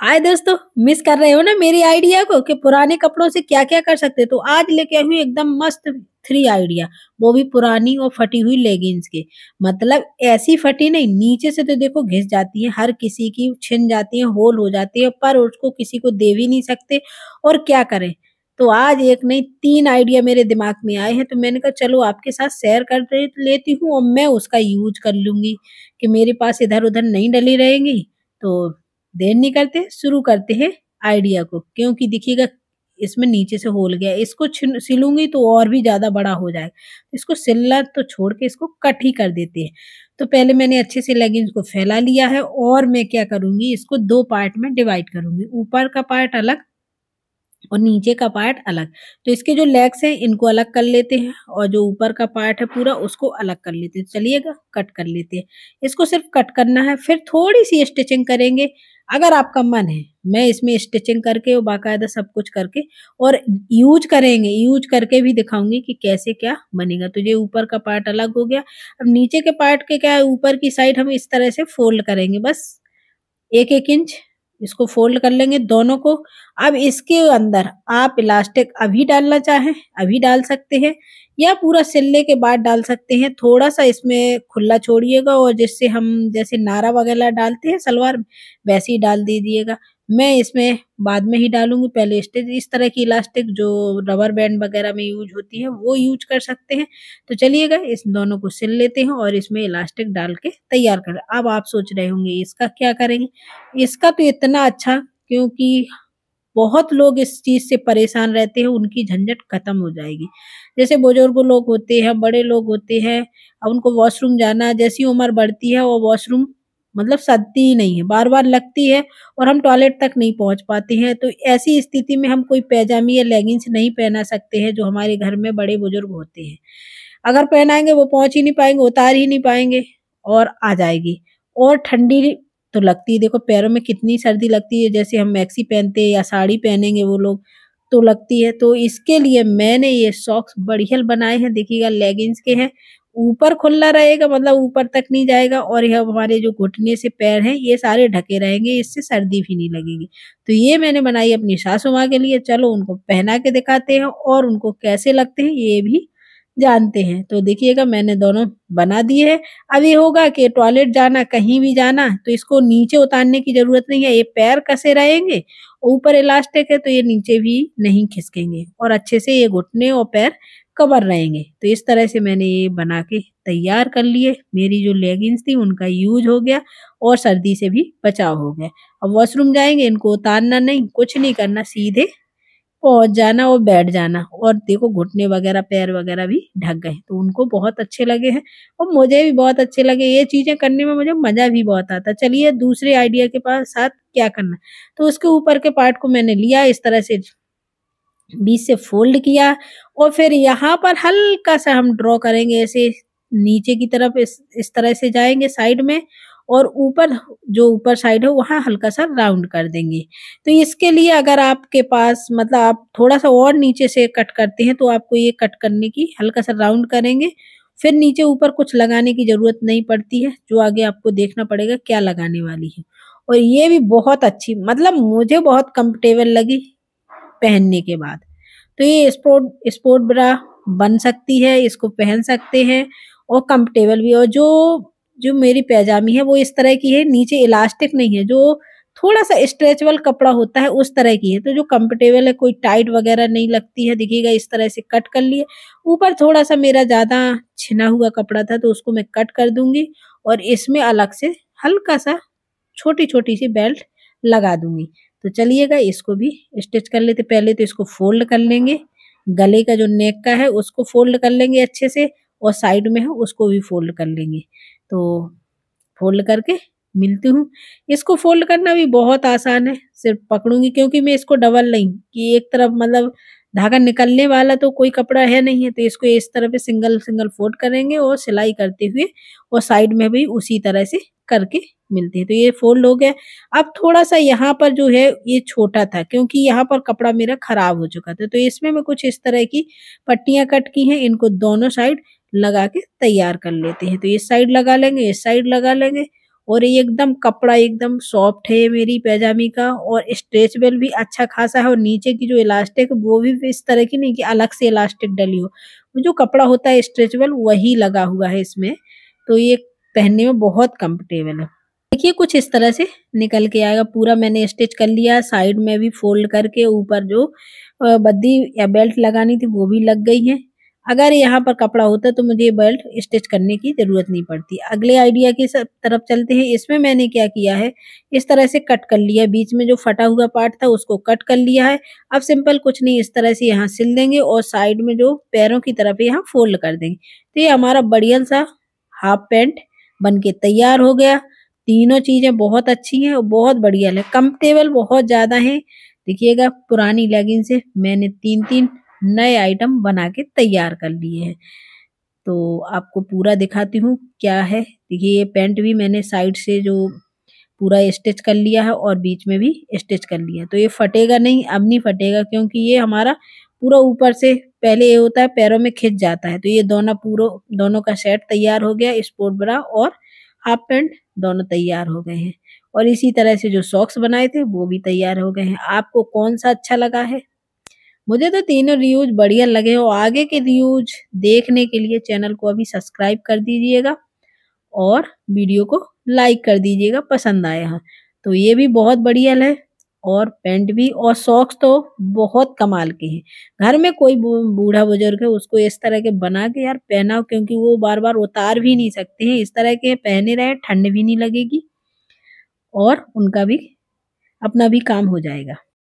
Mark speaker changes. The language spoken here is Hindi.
Speaker 1: हाय दोस्तों, मिस कर रहे हो ना मेरी आइडिया को कि पुराने कपड़ों से क्या क्या कर सकते हैं। तो आज लेके आई हूँ एकदम मस्त 3 आइडिया, वो भी पुरानी और फटी हुई लेगिंग्स के। मतलब ऐसी फटी नहीं, नीचे से तो देखो घिस जाती है, हर किसी की छिन जाती है, होल हो जाती है, पर उसको किसी को दे भी नहीं सकते। और क्या करें। तो आज एक नहीं 3 आइडिया मेरे दिमाग में आए हैं, तो मैंने कहा चलो आपके साथ शेयर लेती हूँ और मैं उसका यूज कर लूंगी कि मेरे पास इधर उधर नहीं डली रहेंगी। तो देर नहीं करते, शुरू करते हैं आइडिया को। क्योंकि देखिएगा इसमें नीचे से होल गया है, इसको सिलूंगी तो और भी ज्यादा बड़ा हो जाएगा। इसको सिलना तो छोड़ के इसको कट ही कर देते हैं। तो पहले मैंने अच्छे से लेगिंग्स को फैला लिया है और मैं क्या करूंगी, इसको 2 पार्ट में डिवाइड करूंगी। ऊपर का पार्ट अलग और नीचे का पार्ट अलग। तो इसके जो लेग्स हैं इनको अलग कर लेते हैं और जो ऊपर का पार्ट है पूरा उसको अलग कर लेते हैं। चलिएगा कट कर लेते हैं। इसको सिर्फ कट करना है, फिर थोड़ी सी स्टिचिंग करेंगे। अगर आपका मन है, मैं इसमें स्टिचिंग करके और बाकायदा सब कुछ करके और यूज करेंगे, यूज करके भी दिखाऊंगी कि कैसे क्या बनेगा। तो ये ऊपर का पार्ट अलग हो गया। अब नीचे के पार्ट के क्या है, ऊपर की साइड हम इस तरह से फोल्ड करेंगे, बस 1-1 इंच इसको फोल्ड कर लेंगे दोनों को। अब इसके अंदर आप इलास्टिक अभी डालना चाहें अभी डाल सकते हैं या पूरा सिलने के बाद डाल सकते हैं। थोड़ा सा इसमें खुला छोड़िएगा और जिससे हम जैसे नारा वगैरह डालते हैं सलवार में, वैसे ही डाल दीजिएगा। मैं इसमें बाद में ही डालूंगी, पहले स्टिच इस तरह की इलास्टिक जो रबर बैंड वगैरह में यूज होती है वो यूज कर सकते हैं। तो चलिएगा इस दोनों को सिल लेते हैं और इसमें इलास्टिक डाल के तैयार कर। अब आप सोच रहे होंगे इसका क्या करेंगे। इसका तो इतना अच्छा, क्योंकि बहुत लोग इस चीज से परेशान रहते हैं, उनकी झंझट खत्म हो जाएगी। जैसे बुजुर्ग लोग होते हैं, बड़े लोग होते हैं, अब उनको वॉशरूम जाना, जैसी उम्र बढ़ती है और वॉशरूम मतलब सदती ही नहीं है, बार बार लगती है और हम टॉयलेट तक नहीं पहुंच पाते हैं। तो ऐसी स्थिति में हम कोई पैजामी या लेगिंग्स नहीं पहना सकते हैं जो हमारे घर में बड़े बुजुर्ग होते हैं। अगर पहनाएंगे वो पहुंच ही नहीं पाएंगे, उतार ही नहीं पाएंगे और आ जाएगी। और ठंडी तो लगती है, देखो पैरों में कितनी सर्दी लगती है, जैसे हम मैक्सी पहनते हैं या साड़ी पहनेंगे वो लोग, तो लगती है। तो इसके लिए मैंने ये सॉक्स बढ़िया बनाए हैं, देखिएगा लेगिंग्स के हैं। ऊपर खुला रहेगा, मतलब ऊपर तक नहीं जाएगा, और यह हमारे जो घुटने से पैर हैं ये सारे ढके रहेंगे, इससे सर्दी भी नहीं लगेगी। तो ये मैंने बनाई अपनी सासू माँ के लिए। चलो उनको पहना के दिखाते हैं और उनको कैसे लगते हैं ये भी जानते हैं। तो देखिएगा मैंने दोनों बना दिए हैं। अब ये होगा कि टॉयलेट जाना, कहीं भी जाना, तो इसको नीचे उतारने की जरूरत नहीं है, ये पैर कसे रहेंगे, ऊपर इलास्टिक है तो ये नीचे भी नहीं खिसकेंगे और अच्छे से ये घुटने और पैर कवर रहेंगे। तो इस तरह से मैंने ये बना के तैयार कर लिए। मेरी जो लेगिंग्स थी उनका यूज हो गया और सर्दी से भी बचाव हो गया। अब वॉशरूम जाएंगे, इनको उतारना नहीं, कुछ नहीं करना, सीधे पहुंच जाना और बैठ जाना। और देखो घुटने वगैरह पैर वगैरह भी ढक गए, तो उनको बहुत अच्छे लगे हैं और मुझे भी बहुत अच्छे लगे। ये चीजें करने में मुझे मजा भी बहुत आता। चलिए दूसरे आइडिया के पास साथ क्या करना। तो उसके ऊपर के पार्ट को मैंने लिया, इस तरह से बीच से फोल्ड किया और फिर यहाँ पर हल्का सा हम ड्रॉ करेंगे, ऐसे नीचे की तरफ इस तरह से जाएंगे साइड में, और ऊपर जो ऊपर साइड है वहां हल्का सा राउंड कर देंगे। तो इसके लिए अगर आपके पास मतलब आप थोड़ा सा और नीचे से कट करते हैं तो आपको ये कट करने की हल्का सा राउंड करेंगे, फिर नीचे ऊपर कुछ लगाने की जरूरत नहीं पड़ती है, जो आगे आपको देखना पड़ेगा क्या लगाने वाली है। और ये भी बहुत अच्छी, मतलब मुझे बहुत कंफर्टेबल लगी पहनने के बाद। तो ये स्पोर्ट स्पोर्ट ब्रा बन सकती है, इसको पहन सकते हैं और कंफर्टेबल भी। और जो जो मेरी पैजामी है वो इस तरह की है, नीचे इलास्टिक नहीं है, जो थोड़ा सा स्ट्रेचेबल कपड़ा होता है उस तरह की है, तो जो कंफर्टेबल है, कोई टाइट वगैरह नहीं लगती है। देखिएगा इस तरह से कट कर लिए। ऊपर थोड़ा सा मेरा ज्यादा छिना हुआ कपड़ा था तो उसको मैं कट कर दूंगी और इसमें अलग से हल्का सा छोटी छोटी सी बेल्ट लगा दूंगी। तो चलिएगा इसको भी स्टिच कर लेते। पहले तो इसको फोल्ड कर लेंगे, गले का जो नेक का है उसको फोल्ड कर लेंगे अच्छे से, और साइड में है उसको भी फोल्ड कर लेंगे। तो फोल्ड करके मिलती हूँ। इसको फोल्ड करना भी बहुत आसान है, सिर्फ पकड़ूंगी, क्योंकि मैं इसको डबल नहीं कि एक तरफ मतलब धागा निकलने वाला तो कोई कपड़ा है नहीं है, तो इसको इस तरह पे सिंगल सिंगल फोल्ड करेंगे और सिलाई करते हुए और साइड में भी उसी तरह से करके मिलते हैं। तो ये फोल्ड हो गया। अब थोड़ा सा यहाँ पर जो है ये छोटा था, क्योंकि यहाँ पर कपड़ा मेरा खराब हो चुका था, तो इसमें मैं कुछ इस तरह की पट्टियां कट की हैं, इनको दोनों साइड लगा के तैयार कर लेते हैं। तो इस साइड लगा लेंगे, इस साइड लगा लेंगे और ये एकदम कपड़ा एकदम सॉफ्ट है मेरी पैजामी का, और स्ट्रेचेबल भी अच्छा खासा है, और नीचे की जो इलास्टिक वो भी इस तरह की नहीं कि अलग से इलास्टिक डली हो, वो जो कपड़ा होता है स्ट्रेचेबल वही लगा हुआ है इसमें। तो ये पहनने में बहुत कंफर्टेबल है। देखिए कुछ इस तरह से निकल के आएगा। पूरा मैंने स्टिच कर लिया, साइड में भी फोल्ड करके ऊपर जो बद्दी या बेल्ट लगानी थी वो भी लग गई है। अगर यहाँ पर कपड़ा होता तो मुझे बेल्ट स्टिच करने की जरूरत नहीं पड़ती। अगले आइडिया की तरफ चलते हैं। इसमें मैंने क्या किया है, इस तरह से कट कर लिया, बीच में जो फटा हुआ पार्ट था उसको कट कर लिया है। अब सिंपल कुछ नहीं, इस तरह से यहाँ सिल देंगे और साइड में जो पैरों की तरफ है यहाँ फोल्ड कर देंगे। तो ये हमारा बढ़िया सा हाफ पैंट बन के तैयार हो गया। तीनों चीजें बहुत अच्छी हैं और बहुत बढ़िया है, कंफर्टेबल बहुत ज्यादा है। देखिएगा पुरानी लेगिंग से मैंने 3-3 नए आइटम बना के तैयार कर लिए हैं। तो आपको पूरा दिखाती हूँ क्या है। देखिए ये पैंट भी मैंने साइड से जो पूरा स्टिच कर लिया है और बीच में भी स्टिच कर लिया है। तो ये फटेगा नहीं, अब नहीं फटेगा, क्योंकि ये हमारा पूरा ऊपर से पहले ये होता है पैरों में खिंच जाता है। तो ये दोनों का सेट तैयार हो गया, स्पोर्ट ब्रा और हाफ पैंट दोनों तैयार हो गए हैं। और इसी तरह से जो सॉक्स बनाए थे वो भी तैयार हो गए हैं। आपको कौन सा अच्छा लगा है? मुझे तो तीनों रिव्यूज बढ़िया लगे, और आगे के रिव्यूज देखने के लिए चैनल को अभी सब्सक्राइब कर दीजिएगा और वीडियो को लाइक कर दीजिएगा पसंद आया है। तो ये भी बहुत बढ़िया है, और पैंट भी और सॉक्स तो बहुत कमाल के हैं। घर में कोई बूढ़ा बुजुर्ग है उसको इस तरह के बना के यार पहनाओ, क्योंकि वो बार बार उतार भी नहीं सकते हैं। इस तरह के पहने रहे, ठंड भी नहीं लगेगी और उनका भी अपना भी काम हो जाएगा।